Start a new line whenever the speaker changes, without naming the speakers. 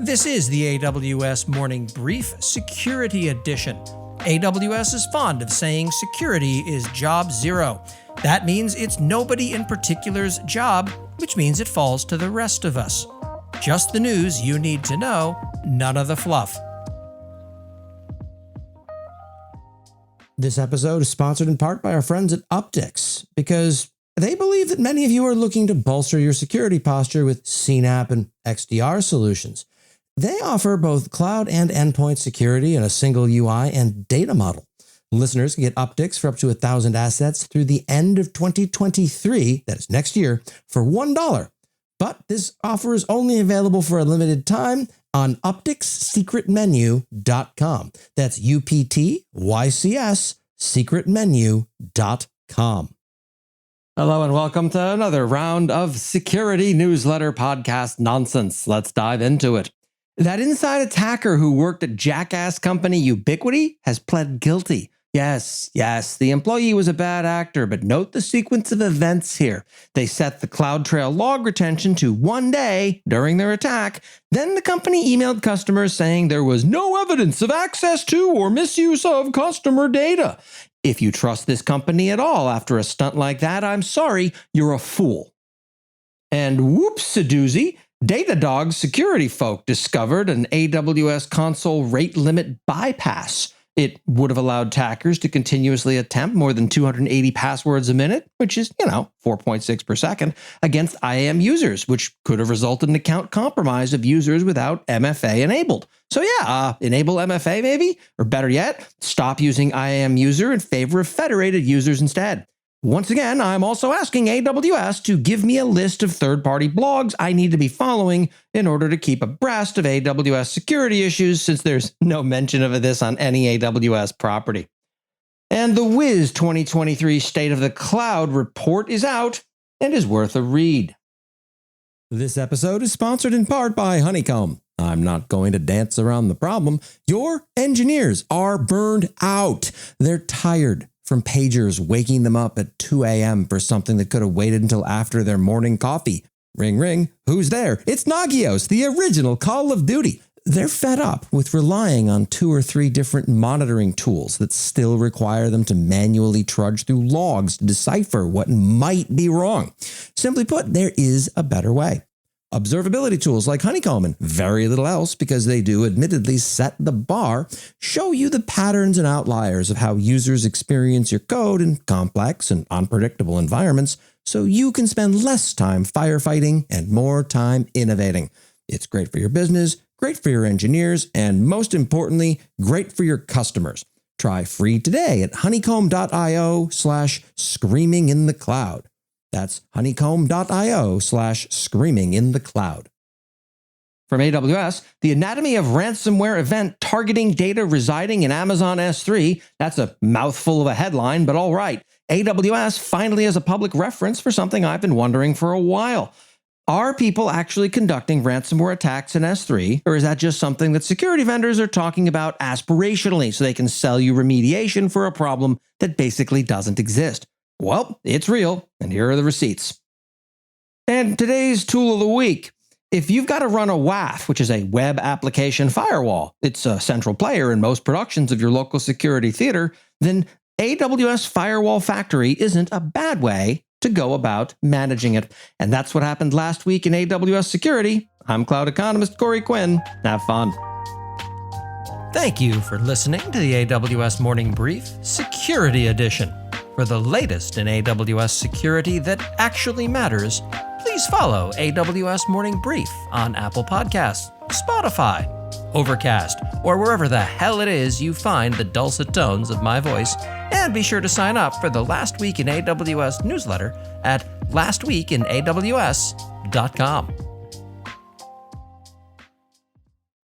This is the AWS Morning Brief Security Edition. AWS is fond of saying security is job zero. That means it's nobody in particular's job, which means it falls to the rest of us. Just the news you need to know, none of the fluff.
This episode is sponsored in part by our friends at Optics, because they believe that many of you are looking to bolster your security posture with CNAPP and XDR solutions. They offer both cloud and endpoint security in a single UI and data model. Listeners can get Optics for up to 1,000 assets through the end of 2023, that is next year, for $1. But this offer is only available for a limited time on opticssecretmenu.com. That's UPTYCS secretmenu.com.
Hello and welcome to another round of security newsletter podcast nonsense. Let's dive into it. That inside attacker who worked at jackass company Ubiquiti has pled guilty. Yes, the employee was a bad actor, but note the sequence of events here. They set the CloudTrail log retention to 1 day during their attack. Then the company emailed customers saying there was no evidence of access to or misuse of customer data. If you trust this company at all after a stunt like that, I'm sorry, you're a fool. And whoops-a-doozy, Datadog's security folk discovered an AWS console rate limit bypass. It would have allowed attackers to continuously attempt more than 280 passwords a minute, which is, 4.6 per second, against IAM users, which could have resulted in account compromise of users without MFA enabled. So enable MFA maybe? Or better yet, stop using IAM user in favor of federated users instead. Once again, I'm also asking AWS to give me a list of third-party blogs I need to be following in order to keep abreast of AWS security issues, since there's no mention of this on any AWS property. And the Wiz 2023 State of the Cloud report is out and is worth a read.
This episode is sponsored in part by Honeycomb. I'm not going to dance around the problem. Your engineers are burned out. They're tired from pagers waking them up at 2 a.m. for something that could have waited until after their morning coffee. Ring, ring. Who's there? It's Nagios, the original Call of Duty. They're fed up with relying on 2 or 3 different monitoring tools that still require them to manually trudge through logs to decipher what might be wrong. Simply put, there is a better way. Observability tools like Honeycomb and very little else, because they do admittedly set the bar, show you the patterns and outliers of how users experience your code in complex and unpredictable environments, so you can spend less time firefighting and more time innovating. It's great for your business, great for your engineers, and most importantly, great for your customers. Try free today at honeycomb.io/screaminginthecloud. That's honeycomb.io/screaminginthecloud.
From AWS, the anatomy of ransomware event targeting data residing in Amazon S3. That's a mouthful of a headline, but all right. AWS finally has a public reference for something I've been wondering for a while. Are people actually conducting ransomware attacks in S3, or is that just something that security vendors are talking about aspirationally so they can sell you remediation for a problem that basically doesn't exist? Well, it's real, and here are the receipts. And today's tool of the week. If you've got to run a WAF, which is a web application firewall, it's a central player in most productions of your local security theater, then AWS Firewall Factory isn't a bad way to go about managing it. And that's what happened last week in AWS security. I'm cloud economist Corey Quinn. Have fun.
Thank you for listening to the AWS Morning Brief Security Edition. For the latest in AWS security that actually matters, please follow AWS Morning Brief on Apple Podcasts, Spotify, Overcast, or wherever the hell it is you find the dulcet tones of my voice. And be sure to sign up for the Last Week in AWS newsletter at lastweekinaws.com.